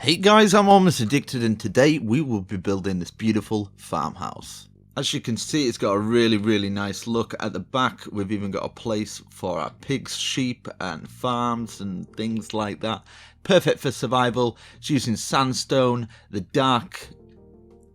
Hey guys, I'm Almost Addicted and today we will be building this beautiful farmhouse. As you can see, it's got a really nice look. At the back we've even got a place for our pigs, sheep and farms and things like that. Perfect for survival. It's using sandstone, the dark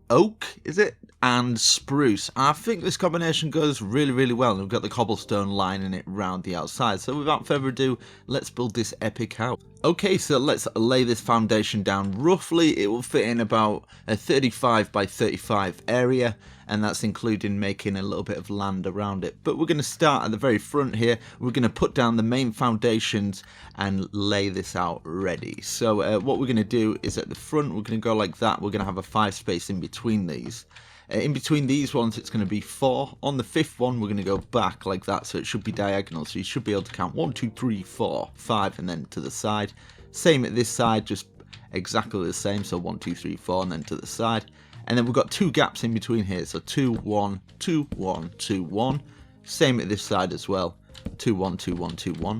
oak, is it? And spruce. I think this combination goes really well. We've got the cobblestone lining it round the outside. So without further ado, let's build this epic house. Okay, so let's lay this foundation down. Roughly it will fit in about a 35 by 35 area, and that's including making a little bit of land around it. But we're going to start at the very front here. We're going to put down the main foundations and lay this out ready. So what we're going to do is at the front we're going to go like that. We're going to have a 5 space in between these. In between these ones it's going to be 4. On the 5th one we're going to go back like that, so it should be diagonal, so you should be able to count 1, 2, 3, 4, 5 and then to the side. Same at this side, just exactly the same, so 1, 2, 3, 4 and then to the side. And then we've got 2 gaps in between here, so 2, 1, 2, 1, 2, 1. Same at this side as well, 2, 1, 2, 1, 2, 1.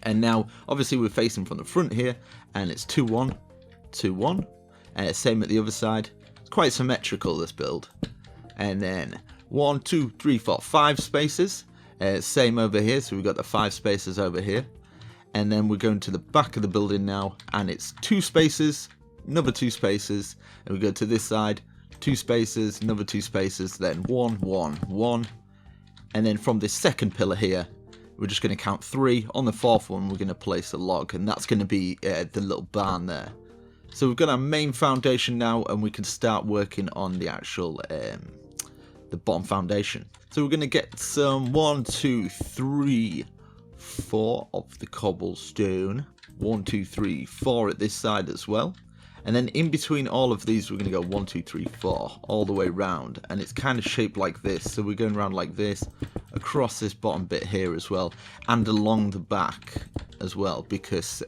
And now obviously we're facing from the front here, and it's 2, 1, 2, 1. Same at the other side. It's quite symmetrical, this build. And then 1, 2, 3, 4, 5 spaces. Same over here, so we've got the 5 spaces over here. And then we're going to the back of the building now, and it's 2 spaces, another 2 spaces, and we go to this side, 2 spaces, another 2 spaces, then 1, 1, 1. And then from this second pillar here, we're just going to count 3. On the 4th one, we're going to place a log, and that's going to be the little barn there. So we've got our main foundation now, and we can start working on the actual the bottom foundation. So we're going to get some 1, 2, 3, 4 of the cobblestone. 1, 2, 3, 4 at this side as well. And then in between all of these we're going to go 1, 2, 3, 4 all the way round, and it's kind of shaped like this. So we're going around like this, across this bottom bit here as well, and along the back as well, because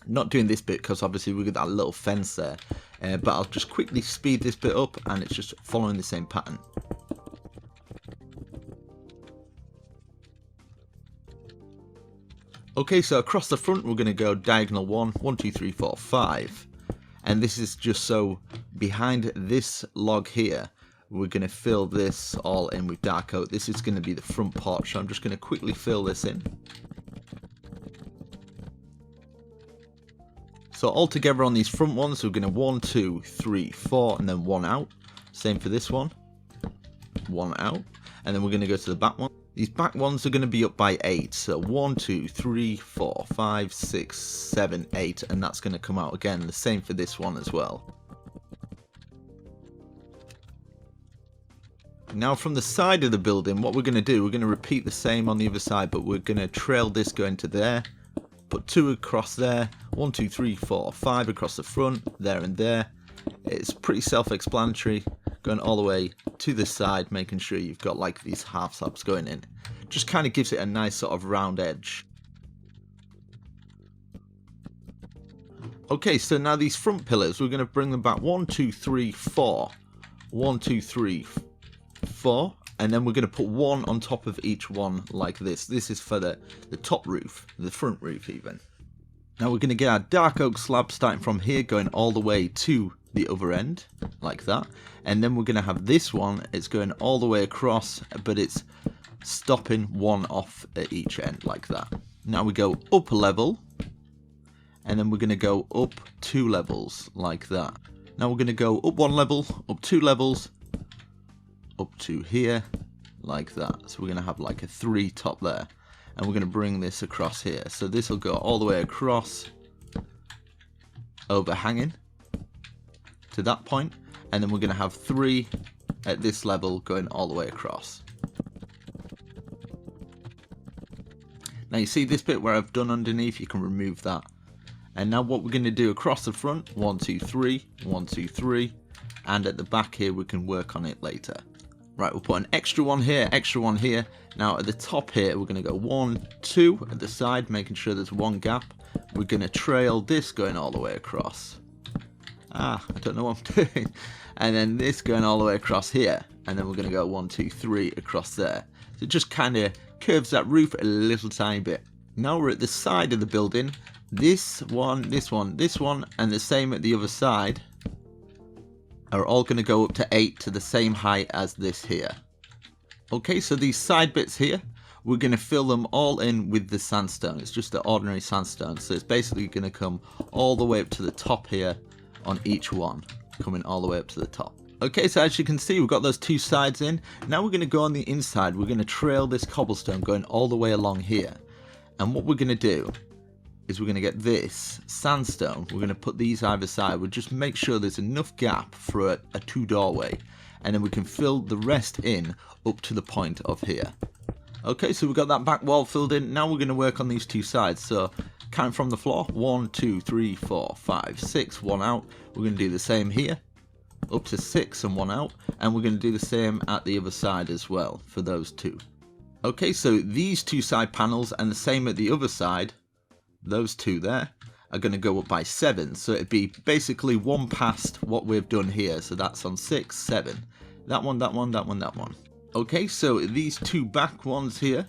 not doing this bit because obviously we've got that little fence there, but I'll just quickly speed this bit up, and it's just following the same pattern. Okay, so across the front we're going to go diagonal 1, 1, 2, 3, 4, 5. And this is just so behind this log here, we're going to fill this all in with dark oak. This is going to be the front porch, so I'm just going to quickly fill this in. So all together on these front ones, we're going to 1, 2, 3, 4, and then 1 out. Same for this one. 1 out. And then we're going to go to the back one. These back ones are going to be up by 8. So 1, 2, 3, 4, 5, 6, 7, 8. And that's going to come out again. The same for this one as well. Now from the side of the building, what we're going to do, we're going to repeat the same on the other side, but we're going to trail this going to there. Put 2 across there, 1, 2, 3, 4, 5 across the front, there and there. It's pretty self-explanatory, going all the way to the side, making sure you've got like these half slabs going in. Just kind of gives it a nice sort of round edge. Okay, so now these front pillars, we're going to bring them back 1, 2, 3, 4. 1, 2, 3, 4. And then we're going to put 1 on top of each one like this. This is for the top roof, the front roof even. Now we're going to get our dark oak slab starting from here, going all the way to the other end, like that. And then we're going to have this one, it's going all the way across, but it's stopping 1 off at each end, like that. Now we go up a level, and then we're going to go up 2 levels, like that. Now we're going to go up 1 level, up 2 levels, up to here, like that. So we're going to have like a 3 top there, and we're going to bring this across here. So this will go all the way across, overhanging to that point, and then we're going to have 3 at this level going all the way across. Now you see this bit where I've done underneath, you can remove that. And now what we're going to do across the front, 1, 2, 3, 1, 2, 3, and at the back here we can work on it later. Right, we'll put an extra one here, extra one here. Now at the top here, we're going to go 1, 2 at the side, making sure there's 1 gap. We're going to trail this going all the way across. I don't know what I'm doing. And then this going all the way across here. And then we're going to go 1, 2, 3 across there. So it just kind of curves that roof a little tiny bit. Now we're at the side of the building. This one, this one, this one, and the same at the other side are all going to go up to 8 to the same height as this here. Okay, so these side bits here, we're going to fill them all in with the sandstone. It's just the ordinary sandstone, so it's basically going to come all the way up to the top here on each one, coming all the way up to the top. Okay, so as you can see, we've got those two sides in. Now we're going to go on the inside. We're going to trail this cobblestone going all the way along here. And what we're going to do is we're going to get this sandstone. We're going to put these either side. We'll just make sure there's enough gap for a two doorway. And then we can fill the rest in up to the point of here. Okay, so we've got that back wall filled in. Now we're going to work on these two sides. So count from the floor. 1, 2, 3, 4, 5, 6. 1 out. We're going to do the same here. Up to 6 and 1 out. And we're going to do the same at the other side as well for those two. Okay, so these two side panels and the same at the other side, those two there, are going to go up by 7. So it'd be basically one past what we've done here. So that's on 6, 7. That one, that one, that one, that one. Okay, so these two back ones here,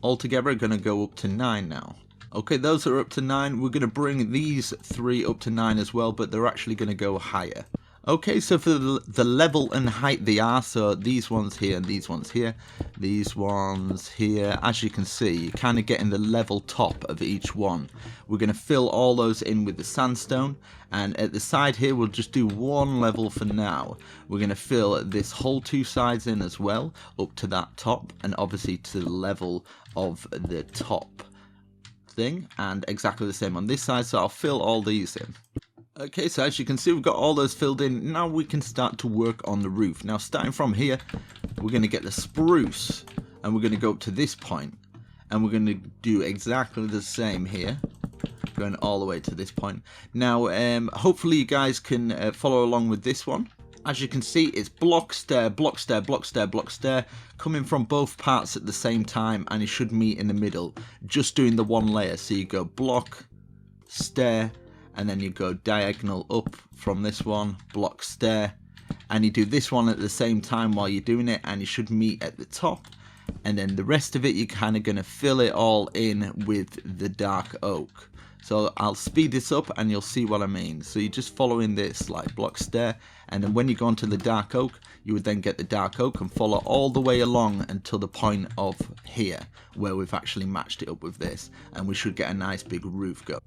altogether are going to go up to 9 now. Okay, those are up to 9. We're going to bring these 3 up to 9 as well, but they're actually going to go higher. Okay, so for the level and height they are, so these ones here and these ones here, these ones here, as you can see, you're kind of getting the level top of each one. We're going to fill all those in with the sandstone, and at the side here we'll just do one level for now. We're going to fill this whole two sides in as well, up to that top, and obviously to the level of the top thing, and exactly the same on this side, so I'll fill all these in. Okay, so as you can see, we've got all those filled in. Now we can start to work on the roof. Now starting from here, we're going to get the spruce, and we're going to go up to this point, and we're going to do exactly the same here, going all the way to this point. Now hopefully you guys can follow along with this one. As you can see, it's block, stair, block, stair, block, stair, block, stair, coming from both parts at the same time, and it should meet in the middle, just doing the one layer. So you go block, stair, and then you go diagonal up from this one, block, stair, and you do this one at the same time while you're doing it, and you should meet at the top. And then the rest of it, you're kind of going to fill it all in with the dark oak. So I'll speed this up and you'll see what I mean. So you're just following this like block, stair, and then when you go onto the dark oak, you would then get the dark oak and follow all the way along until the point of here, where we've actually matched it up with this, and we should get a nice big roof go.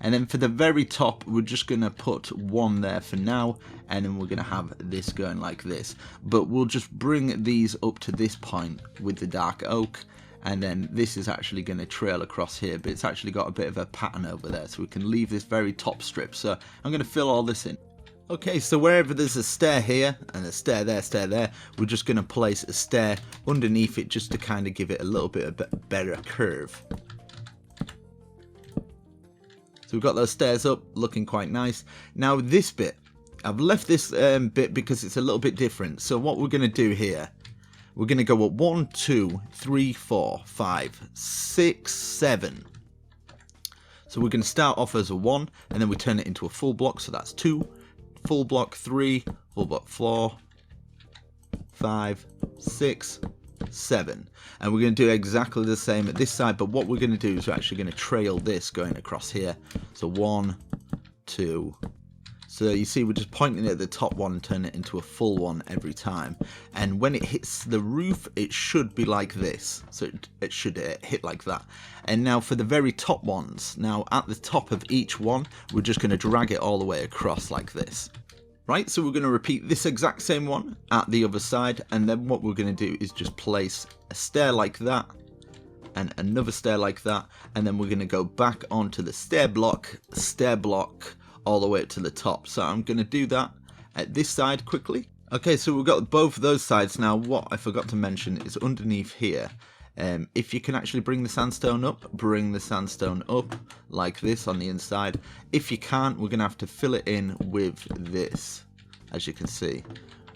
And then for the very top, we're just going to put one there for now, and then we're going to have this going like this. But we'll just bring these up to this point with the dark oak, and then this is actually going to trail across here, but it's actually got a bit of a pattern over there, so we can leave this very top strip. So I'm going to fill all this in. Okay, so wherever there's a stair here and a stair there, we're just going to place a stair underneath it just to kind of give it a little bit of a better curve. So we've got those stairs up, looking quite nice. Now this bit, I've left this bit because it's a little bit different. So what we're going to do here, we're going to go up 1, 2, 3, 4, 5, 6, 7. So we're going to start off as a 1, and then we turn it into a full block. So that's 2, full block 3, full block 4, 5, 6, 7, and we're going to do exactly the same at this side, but what we're going to do is we're actually going to trail this going across here. So 1, 2, so you see we're just pointing at the top one and turn it into a full one every time, and when it hits the roof it should be like this, so it should hit like that. And now for the very top ones, now at the top of each one we're just going to drag it all the way across like this. Right, so we're going to repeat this exact same one at the other side, and then what we're going to do is just place a stair like that, and another stair like that, and then we're going to go back onto the stair block, all the way up to the top. So I'm going to do that at this side quickly. Okay, so we've got both of those sides. Now what I forgot to mention is underneath here, if you can actually bring the sandstone up like this on the inside. If you can't, we're going to have to fill it in with this, as you can see,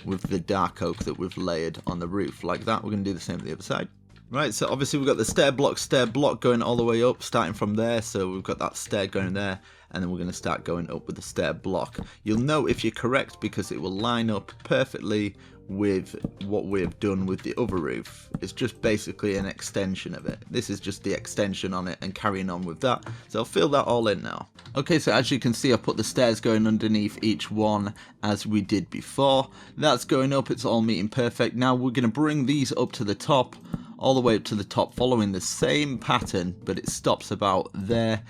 with the dark oak that we've layered on the roof like that. We're going to do the same to the other side. Right, so obviously we've got the stair block going all the way up, starting from there. So we've got that stair going there, and then we're going to start going up with the stair block. You'll know if you're correct because it will line up perfectly with what we've done with the other roof. It's just basically an extension of it. This is just the extension on it and carrying on with that. So I'll fill that all in now. Okay, so as you can see, I put the stairs going underneath each one as we did before. That's going up, it's all meeting perfect. Now we're going to bring these up to the top, all the way up to the top, following the same pattern, but it stops about there.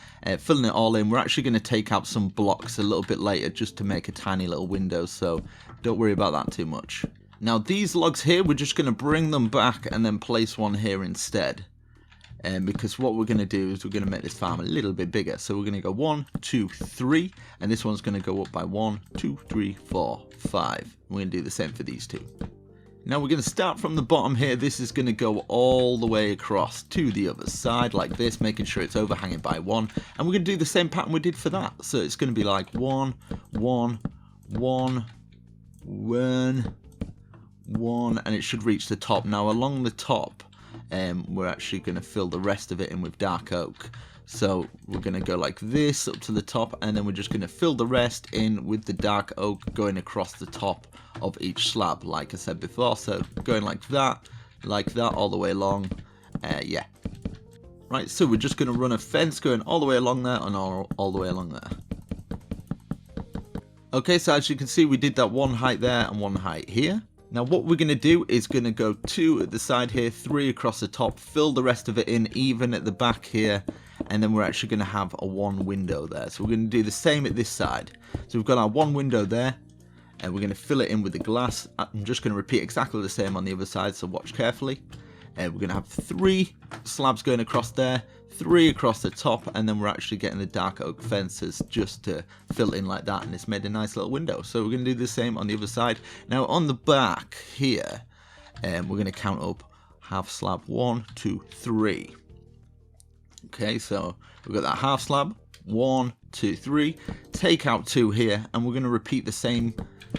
Filling it all in. We're actually going to take out some blocks a little bit later just to make a tiny little window, so don't worry about that too much. Now these logs here, we're just going to bring them back and then place one here instead. Because what we're going to do is we're going to make this farm a little bit bigger. So we're going to go 1, 2, 3, and this one's going to go up by 1, 2, 3, 4, 5. We're going to do the same for these two. Now we're going to start from the bottom here. This is going to go all the way across to the other side like this, making sure it's overhanging by 1. And we're going to do the same pattern we did for that. So it's going to be like 1, 1, 1, 1, 1, and it should reach the top. Now along the top, we're actually going to fill the rest of it in with dark oak. So we're going to go like this up to the top, and then we're just going to fill the rest in with the dark oak going across the top of each slab, like I said before. So going like that, all the way along. Yeah. Right, so we're just going to run a fence going all the way along there and all the way along there. Okay, so as you can see, we did that one height there and one height here. Now what we're going to do is going to go 2 at the side here, 3 across the top, fill the rest of it in even at the back here, and then we're actually going to have a 1 window there. So we're going to do the same at this side. So we've got our 1 window there, and we're going to fill it in with the glass. I'm just going to repeat exactly the same on the other side, so watch carefully. We're going to have 3 slabs going across there, 3 across the top, and then we're actually getting the dark oak fences just to fill in like that, and it's made a nice little window. So we're going to do the same on the other side. Now on the back here, we're going to count up half slab 1, 2, 3. Okay, so we've got that half slab, 1, 2, 3, take out 2 here, and we're going to repeat the same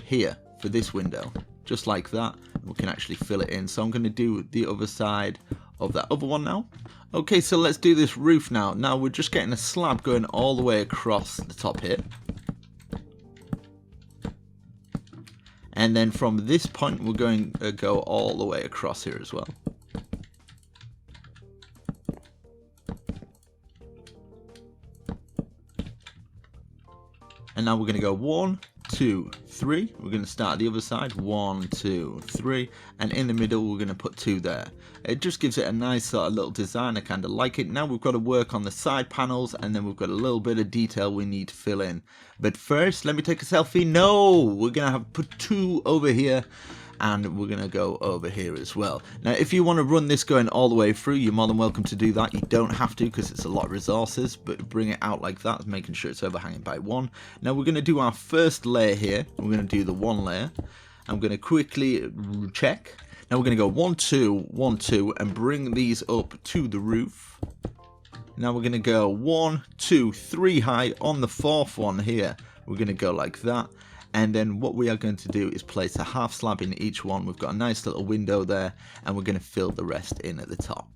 here for this window, just like that. We can actually fill it in. So I'm going to do the other side of that other one now. Okay, so let's do this roof now. Now we're just getting a slab going all the way across the top here. And then from this point, we're going to go all the way across here as well. And now we're going to go 1, 2, 3. We're going to start the other side. 1, 2, 3. And in the middle, we're going to put 2 there. It just gives it a nice sort of little design. I kind of like it. Now we've got to work on the side panels, and then we've got a little bit of detail we need to fill in. But first, let me take a selfie. No! We're going to have put 2 over here, and we're going to go over here as well. Now, if you want to run this going all the way through, you're more than welcome to do that. You don't have to because it's a lot of resources, but bring it out like that, making sure it's overhanging by 1. Now, we're going to do our first layer here. We're going to do the 1 layer. I'm going to quickly check. Now, we're going to go 1, 2, 1, 2, and bring these up to the roof. Now, we're going to go 1, 2, 3 high on the 4th one here. We're going to go like that. And then what we are going to do is place a half slab in each one. We've got a nice little window there, and we're going to fill the rest in at the top.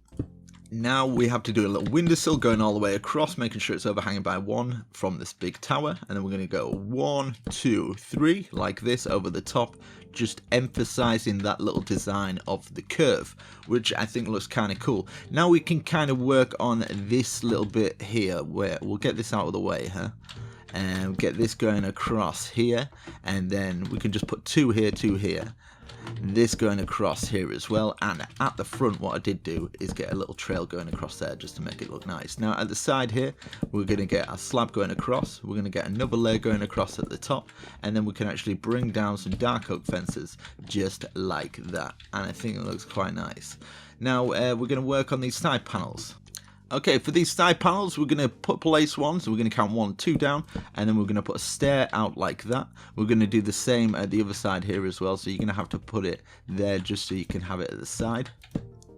Now we have to do a little windowsill going all the way across, making sure it's overhanging by 1 from this big tower. And then we're going to go 1, 2, 3 like this over the top, just emphasizing that little design of the curve, which I think looks kind of cool. Now we can kind of work on this little bit here, where we'll get this out of the way, and get this going across here, and then we can just put 2 here, 2 here, this going across here as well. And at the front, what I did do is get a little trail going across there just to make it look nice. Now at the side here, we're going to get a slab going across, we're going to get another layer going across at the top, and then we can actually bring down some dark oak fences just like that, and I think it looks quite nice. Now we're going to work on these side panels. Okay, for these side panels, we're going to place one, so we're going to count 1, 2 down, and then we're going to put a stair out like that. We're going to do the same at the other side here as well, so you're going to have to put it there just so you can have it at the side.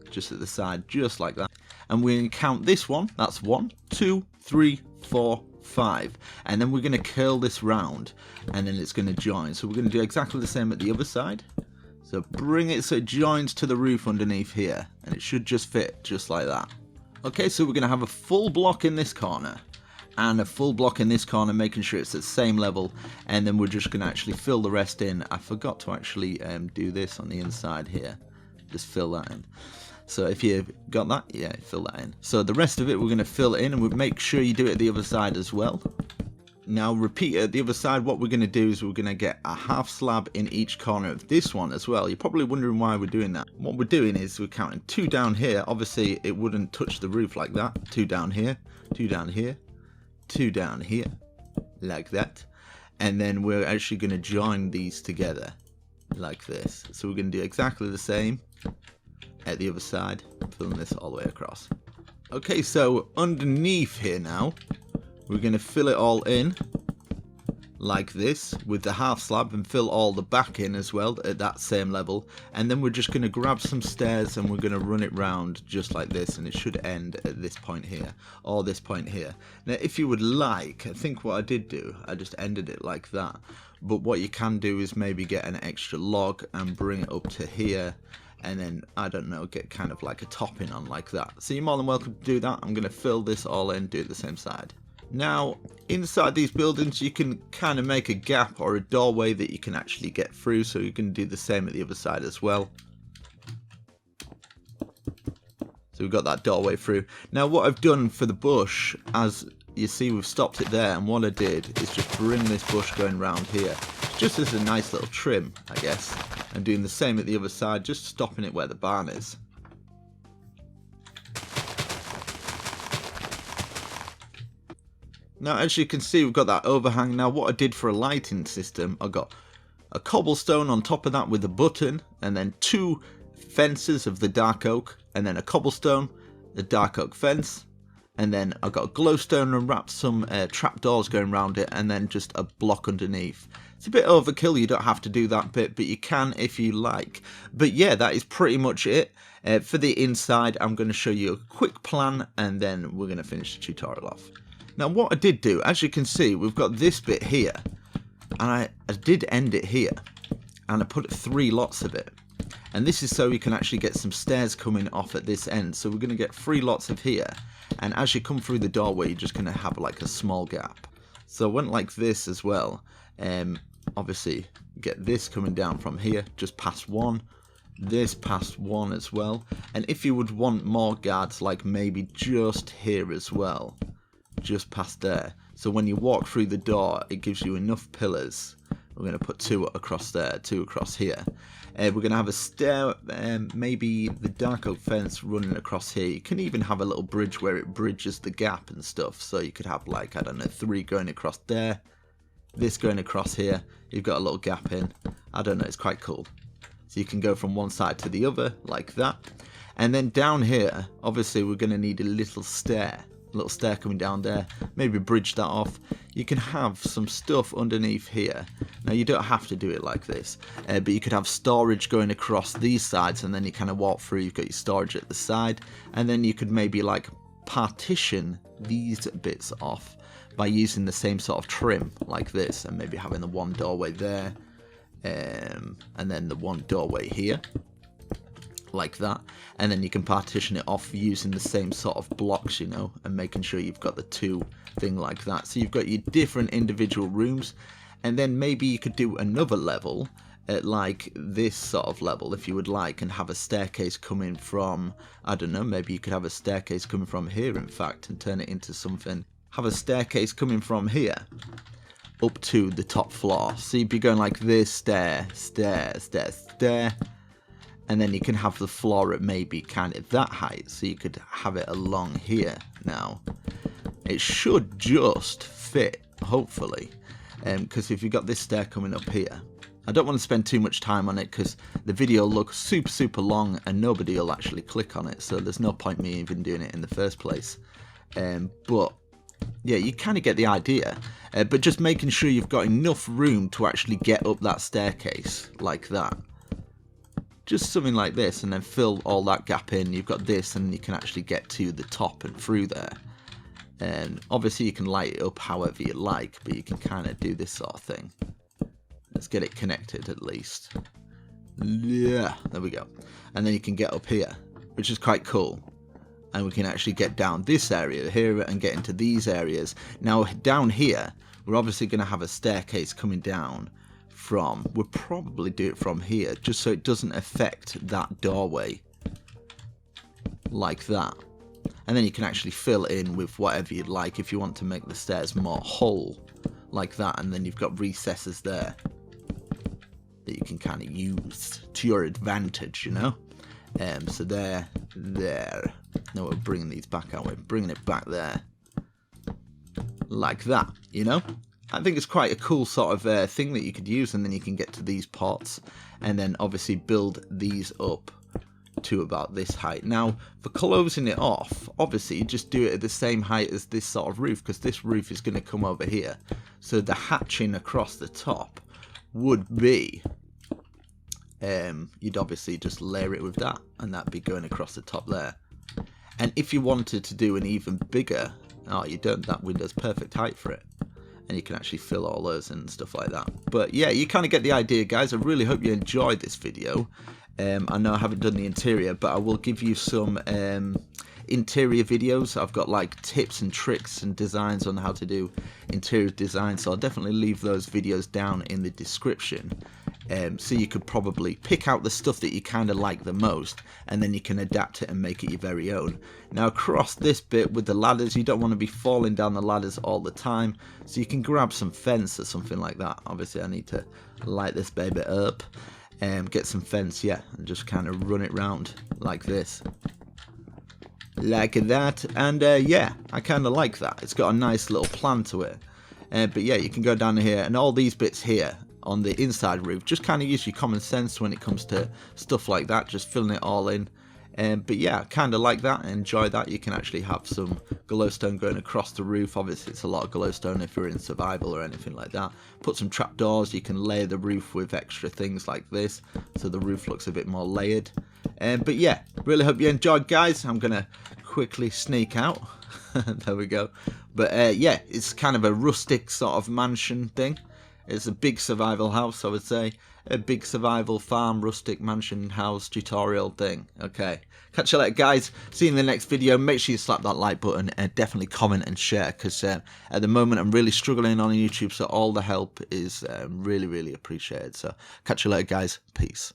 Just at the side, just like that. And we're going to count this one, that's 1, 2, 3, 4, 5. And then we're going to curl this round, and then it's going to join. So we're going to do exactly the same at the other side. So bring it so it joins to the roof underneath here, and it should just fit just like that. Okay, so we're going to have a full block in this corner, and a full block in this corner, making sure it's at the same level, and then we're just going to actually fill the rest in. I forgot to actually do this on the inside here, just fill that in. So if you've got that, yeah, fill that in. So the rest of it we're going to fill in, and we'll make sure you do it at the other side as well. Now repeat it at the other side. What we're going to do is we're going to get a half slab in each corner of this one as well. You're probably wondering why we're doing that. What we're doing is we're counting 2 down here. Obviously it wouldn't touch the roof like that. 2 down here, 2 down here, 2 down here, like that. And then we're actually going to join these together like this. So we're going to do exactly the same at the other side, filling this all the way across. Okay, so underneath here now, we're going to fill it all in like this with the half slab, and fill all the back in as well at that same level. And then we're just going to grab some stairs and we're going to run it round just like this, and it should end at this point here, or this point here. Now if you would like, I think what I did do, I just ended it like that, but what you can do is maybe get an extra log and bring it up to here, and then, I don't know, get kind of like a topping on like that. So you're more than welcome to do that. I'm going to fill this all in, do it the same side. Now, inside these buildings, you can kind of make a gap or a doorway that you can actually get through, so you can do the same at the other side as well. So we've got that doorway through. Now, what I've done for the bush, as you see, we've stopped it there, and what I did is just bring this bush going round here, just as a nice little trim, I guess, and doing the same at the other side, just stopping it where the barn is. Now as you can see, we've got that overhang. Now what I did for a lighting system, I got a cobblestone on top of that with a button, and then 2 fences of the dark oak, and then a cobblestone, the dark oak fence, and then I got a glowstone and wrapped some trapdoors going around it, and then just a block underneath. It's a bit overkill, you don't have to do that bit, but you can if you like. But yeah, that is pretty much it. For the inside, I'm going to show you a quick plan, and then we're going to finish the tutorial off. Now what I did do, as you can see, we've got this bit here, and I did end it here, and I put 3 lots of it. And this is so we can actually get some stairs coming off at this end. So we're going to get 3 lots of here, and as you come through the doorway, you're just going to have like a small gap. So I went like this as well. Obviously, get this coming down from here, just past 1. This past 1 as well. And if you would want more guards, like maybe just here as well, just past there, so when you walk through the door it gives you enough pillars. We're going to put 2 across there, 2 across here. We're going to have a stair, maybe the dark oak fence running across here. You can even have a little bridge where it bridges the gap and stuff, so you could have like, I don't know, 3 going across there, this going across here, you've got a little gap in. I don't know, it's quite cool. So you can go from one side to the other like that. And then down here, obviously we're going to need a little stair coming down there, maybe bridge that off. You can have some stuff underneath here. Now you don't have to do it like this, but you could have storage going across these sides, and then you kind of walk through, you've got your storage at the side, and then you could maybe like partition these bits off by using the same sort of trim like this, and maybe having the 1 doorway there, and then the 1 doorway here like that, and then you can partition it off using the same sort of blocks, you know, and making sure you've got the 2 thing like that. So you've got your different individual rooms, and then maybe you could do another level at like this sort of level if you would like, and have a staircase coming from, I don't know, maybe you could have a staircase coming from here in fact, and turn it into something. Have a staircase coming from here up to the top floor, so you'd be going like this, stair, stair, stair, stair, and then you can have the floor at maybe kind of that height, so you could have it along here. Now it should just fit, hopefully, because if you've got this stair coming up here, I don't want to spend too much time on it because the video looks super long and nobody will actually click on it, so there's no point me even doing it in the first place. But yeah, you kind of get the idea, but just making sure you've got enough room to actually get up that staircase like that. Just something like this, and then fill all that gap in. You've got this, and you can actually get to the top and through there. And obviously you can light it up however you like, but you can kind of do this sort of thing. Let's get it connected at least. Yeah, there we go. And then you can get up here, which is quite cool. and we can actually get down this area here and get into these areas. Now down here, we're obviously going to have a staircase coming down from, we'll probably do it from here, just so it doesn't affect that doorway, like that. And then you can actually fill in with whatever you'd like if you want to make the stairs more whole, like that. And then you've got recesses there that you can kind of use to your advantage, you know. So there. Now we're bringing these back out. We're bringing it back there, like that, you know. I think it's quite a cool sort of thing that you could use, and then you can get to these pots, and then obviously build these up to about this height. Now, for closing it off, obviously you just do it at the same height as this sort of roof, because this roof is going to come over here. So the hatching across the top would be, you'd obviously just layer it with that, and that'd be going across the top there. And if you wanted to do an even bigger, oh, you don't, that window's perfect height for it. And you can actually fill all those and stuff like that. But yeah, you kind of get the idea, guys. I really hope you enjoyed this video. I know I haven't done the interior, but I will give you some interior videos. I've got like tips and tricks and designs on how to do interior design, so I'll definitely leave those videos down in the description. So you could probably pick out the stuff that you kind of like the most, and then you can adapt it and make it your very own. Now across this bit with the ladders, you don't want to be falling down the ladders all the time, so you can grab some fence or something like that. Obviously I need to light this baby up and get some fence, yeah, and just kind of run it round like this, like that. And yeah, I kind of like that. It's got a nice little plan to it. But yeah, you can go down here, and all these bits here on the inside roof, just kind of use your common sense when it comes to stuff like that, just filling it all in. But yeah, kind of like that, enjoy that. You can actually have some glowstone going across the roof. Obviously it's a lot of glowstone if you're in survival or anything like that. Put some trapdoors. You can layer the roof with extra things like this, so the roof looks a bit more layered. But yeah, really hope you enjoyed, guys. I'm gonna quickly sneak out. There we go. But yeah, it's kind of a rustic sort of mansion thing. It's a big survival house, I would say. A big survival farm, rustic mansion house tutorial thing. Okay. Catch you later, guys. See you in the next video. Make sure you slap that like button and definitely comment and share, because at the moment I'm really struggling on YouTube, so all the help is really, really appreciated. So catch you later, guys. Peace.